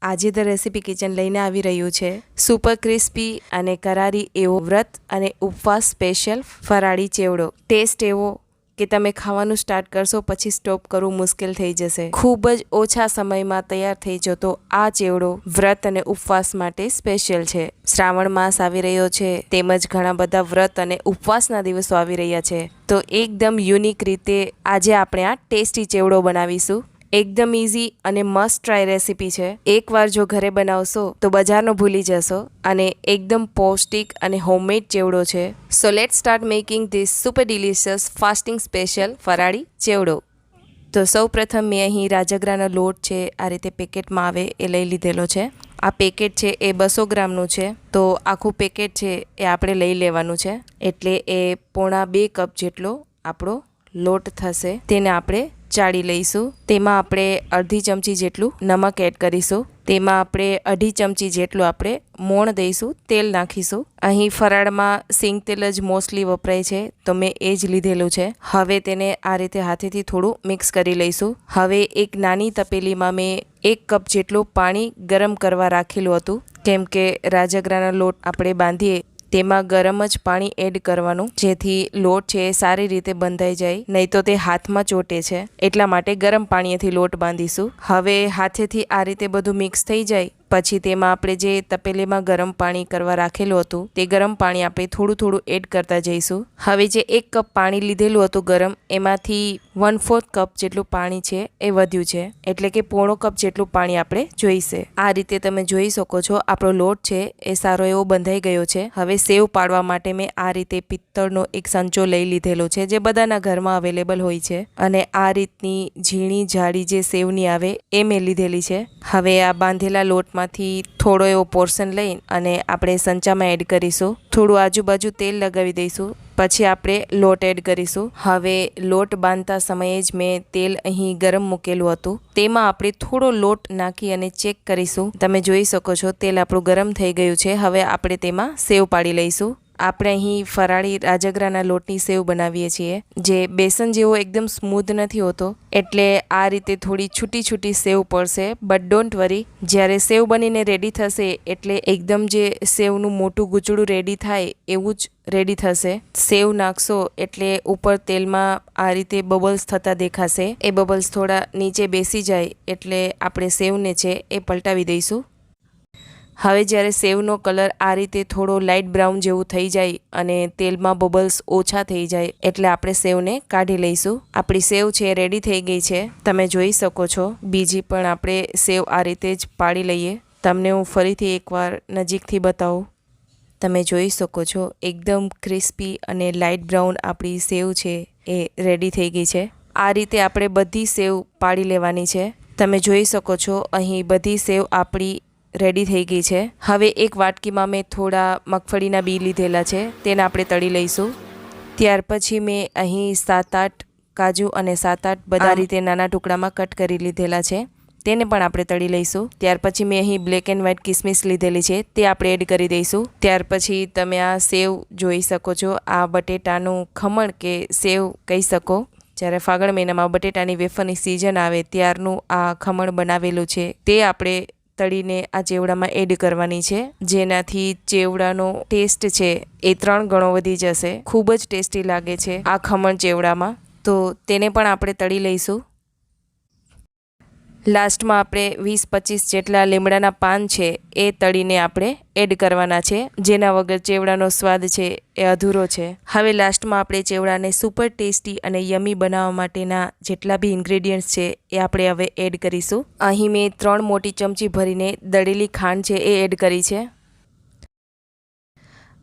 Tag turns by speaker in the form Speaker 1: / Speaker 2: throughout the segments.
Speaker 1: આજે the recipe kitchen લઈને આવી રહ્યું છે સુપર ક્રિસ્પી અને કરારી એવો વ્રત અને ઉપવાસ સ્પેશિયલ ફરાળી ચેવડો। ટેસ્ટ એવો કે તમે ખાવાનું સ્ટાર્ટ કરશો પછી સ્ટોપ કરવું મુશ્કેલ થઈ જશે। ખૂબ જ ઓછા સમયમાં તૈયાર થઈ જતો આ ચેવડો વ્રત અને ઉપવાસ માટે સ્પેશિયલ છે। શ્રાવણ માસ આવી રહ્યો છે તેમજ ઘણા બધા વ્રત અને ઉપવાસના દિવસો આવી રહ્યા છે, તો એકદમ યુનિક રીતે આજે આપણે આ ટેસ્ટી ચેવડો બનાવીશું। એકદમ ઇઝી અને મસ્ટ ટ્રાય રેસીપી છે। એકવાર જો ઘરે બનાવશો તો બજારનો ભૂલી જશો અને એકદમ પૌષ્ટિક અને હોમમેડ ચેવડો છે। So let's start making this super delicious fasting special ફરાળી ચેવડો। તો સૌપ્રથમ મેં અહીં રાજગરાનો લોટ છે આ રીતે પેકેટમાં આવે એ લઈ લીધેલો છે। આ પેકેટ છે એ 200 ગ્રામનું છે, તો આખું પેકેટ છે એ આપણે લઈ લેવાનું છે, એટલે એ પોણા 2 કપ જેટલો આપણો લોટ થશે। તેને આપણે ચાળી લઈશું। તેમાં આપણે અડધી ચમચી જેટલું નમક એડ કરીશું। તેમાં આપણે અડધી ચમચી જેટલું આપણે મોણ દઈશું, તેલ નાખીશું। અહીં ફરાળમાં સિંગ તેલ જ મોસ્ટલી વપરાય છે, તો મેં એ જ લીધેલું છે। હવે તેને આ રીતે હાથેથી થોડું મિક્સ કરી લઈશું। હવે એક નાની તપેલીમાં મેં 1 કપ જેટલું પાણી ગરમ કરવા રાખેલું હતું, કેમ કે રાજગરાનો લોટ આપણે બાંધીએ તેમાં ગરમ જ પાણી એડ કરવાનું, જેથી લોટ છે એ સારી રીતે બંધાઈ જાય, નહીં તો તે હાથમાં ચોટે છે, એટલા માટે ગરમ પાણીથી લોટ બાંધીશું। હવે હાથેથી આ રીતે બધું મિક્સ થઈ જાય પછી તેમાં આપણે જે તપેલીમાં ગરમ પાણી કરવા રાખેલું હતું તે ગરમ પાણી આપણે થોડું થોડું એડ કરતા જઈશું। હવે જે 1 કપ પાણી લીધેલું હતું ગરમ, એમાંથી 1/4 કપ જેટલું પાણી છે એ વધ્યું છે, એટલે કે પોણો કપ જેટલું પાણી આપણે જોઈશે। આ રીતે તમે જોઈ શકો છો આપણો લોટ છે એ સારો એવો બંધાઈ ગયો છે। હવે સેવ પાડવા માટે મેં આ રીતે પિત્તળનો એક સંચો લઈ લીધેલો છે, જે બધાના ઘરમાં અવેલેબલ હોય છે, અને આ રીતની ઝીણી જાડી જે સેવની આવે એ મેં લીધેલી છે। હવે આ બાંધેલા લોટમાંથી થોડો એવો પોર્શન લઈ અને આપણે સંચામાં એડ કરીશું। થોડું આજુબાજુ તેલ લગાવી દઈશું, પછી આપણે લોટ એડ કરીશું। હવે લોટ બાંધતા સમયે જ મેં તેલ અહીં ગરમ મૂકેલું હતું, તેમાં આપણે થોડો લોટ નાખી અને ચેક કરીશું। તમે જોઈ શકો છો તેલ આપણું ગરમ થઈ ગયું છે। હવે આપણે તેમાં સેવ પાડી લઈશું। આપણે અહીં ફરાળી રાજગરાના લોટની સેવ બનાવીએ છીએ, જે બેસન જેવો એકદમ સ્મૂધ નથી હોતો, એટલે આ રીતે થોડી છૂટી છૂટી સેવ પડશે। બટ ડોન્ટ વરી, જ્યારે સેવ બનીને રેડી થશે એટલે એકદમ જે સેવનું મોટું ગૂંચળું રેડી થાય એવું જ રેડી થશે। સેવ નાખશો એટલે ઉપર તેલમાં આ રીતે બબલ્સ થતા દેખાશે। એ બબલ્સ થોડા નીચે બેસી જાય એટલે આપણે સેવને છે એ પલટાવી દઈશું। હવે જ્યારે સેવનો કલર આ રીતે થોડો લાઇટ બ્રાઉન જેવું થઈ જાય અને તેલમાં બબલ્સ ઓછા થઈ જાય એટલે આપણે સેવને કાઢી લઈશું। આપણી સેવ છે રેડી થઈ ગઈ છે, તમે જોઈ શકો છો। બીજી પણ આપણે સેવ આ રીતે જ પાડી લઈએ। તમને હું ફરીથી એકવાર નજીકથી બતાવું। તમે જોઈ શકો છો એકદમ ક્રિસ્પી અને લાઇટ બ્રાઉન આપણી સેવ છે એ રેડી થઈ ગઈ છે। આ રીતે આપણે બધી સેવ પાડી લેવાની છે। તમે જોઈ શકો છો અહીં બધી સેવ આપણી રેડી થઈ ગઈ છે। હવે એક વાટકીમાં મેં થોડા મગફળીના બી લીધેલા છે, તેને આપણે તળી લઈશું। ત્યાર પછી મેં અહીં 7-8 કાજુ અને 7-8 બધા રીતે નાના ટુકડામાં કટ કરી લીધેલા છે, તેને પણ આપણે તળી લઈશું। ત્યાર પછી મેં અહીં બ્લેક એન્ડ વ્હાઇટ કિસમિસ લીધેલી છે, તે આપણે એડ કરી દઈશું। ત્યાર પછી તમે આ સેવ જોઈ શકો છો, આ બટેટાનું ખમણ કે સેવ કહી શકો। જ્યારે ફાગણ મહિનામાં બટેટાની વેફરની સિઝન આવે ત્યારનું આ ખમણ બનાવેલું છે, તે આપણે તળીને આ ચેવડામાં એડ કરવાની છે, જેનાથી ચેવડાનો ટેસ્ટ છે એ 3 ગણો વધી જશે। ખૂબ જ ટેસ્ટી લાગે છે આ ખમણ ચેવડામાં, તો તેને પણ આપણે તળી લઈશું। લાસ્ટમાં આપણે 20-25 જેટલા લીમડાના પાન છે એ તળીને આપણે એડ કરવાના છે, જેના વગર ચેવડાનો સ્વાદ છે એ અધૂરો છે। હવે લાસ્ટમાં આપણે ચેવડાને સુપર ટેસ્ટી અને યમી બનાવવા માટેના જેટલા બી ઇન્ગ્રેડિયન્ટ્સ છે એ આપણે હવે એડ કરીશું। અહીં મેં 3 મોટી ચમચી ભરીને દળેલી ખાંડ છે એ એડ કરી છે,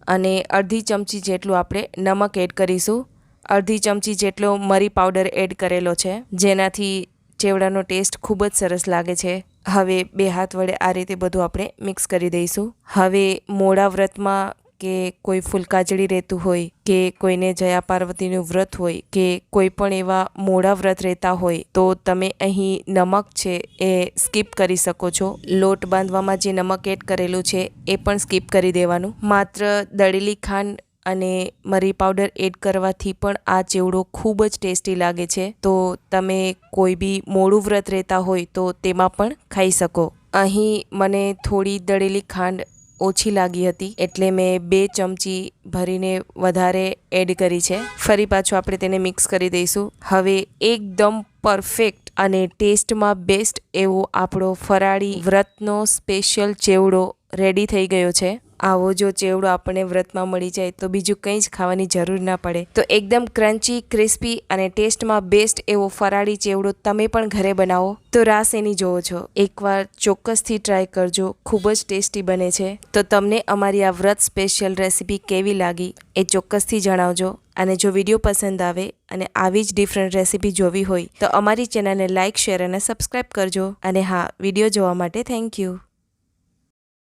Speaker 1: અને અડધી ચમચી જેટલું આપણે નમક એડ કરીશું। અડધી ચમચી જેટલો મરી પાવડર એડ કરેલો છે, જેનાથી ચેવડાનો ટેસ્ટ ખૂબ જ સરસ લાગે છે। હવે 2 હાથ વડે આ રીતે બધું આપણે મિક્સ કરી દઈશું। હવે મોડા વ્રતમાં કે કોઈ ફૂલકાજળી રહેતું હોય કે કોઈને જયા પાર્વતીનું વ્રત હોય કે કોઈ પણ એવા મોડા વ્રત રહેતા હોય તો તમે અહીં નમક છે એ સ્કીપ કરી શકો છો। લોટ બાંધવામાં જે નમક એડ કરેલું છે એ પણ સ્કીપ કરી દેવાનું। માત્ર દળેલી ખાંડ અને મરી પાવડર એડ કરવાથી પણ આ ચેવડો ખૂબ જ ટેસ્ટી લાગે છે, તો તમે કોઈ બી મોડું વ્રત રહેતા હોય તો તેમાં પણ ખાઈ શકો। અહીં મને થોડી દળેલી ખાંડ ઓછી લાગી હતી એટલે મેં 2 ચમચી ભરીને વધારે એડ કરી છે. ફરી પાછું આપણે તેને મિક્સ કરી દઈશું. હવે એકદમ પરફેક્ટ અને ટેસ્ટમાં બેસ્ટ એવો આપણો ફરાળી વ્રતનો સ્પેશિયલ ચેવડો રેડી થઈ ગયો છે. આવો જો ચેવડો આપણને વ્રતમાં મળી જાય તો બીજું કંઈ જ ખાવાની જરૂર ના પડે. તો એકદમ ક્રન્ચી, ક્રિસ્પી અને ટેસ્ટમાં બેસ્ટ એવો ફરાળી ચેવડો તમે પણ ઘરે બનાવો તો રાહ શેની જોવો છો? એકવાર ચોક્કસથી ટ્રાય કરજો, ખૂબ જ ટેસ્ટી બને છે. તો તમને અમારી આ વ્રત સ્પેશિયલ રેસીપી કેવી લાગી એ ચોક્કસથી જણાવજો. અને જો વિડીયો પસંદ આવે અને આવી જ ડિફરન્ટ રેસીપી જોવી હોય તો અમારી ચેનલને લાઇક, શેર અને સબસ્ક્રાઈબ કરજો. અને હા, વિડીયો જોવા માટે થેન્ક યુ.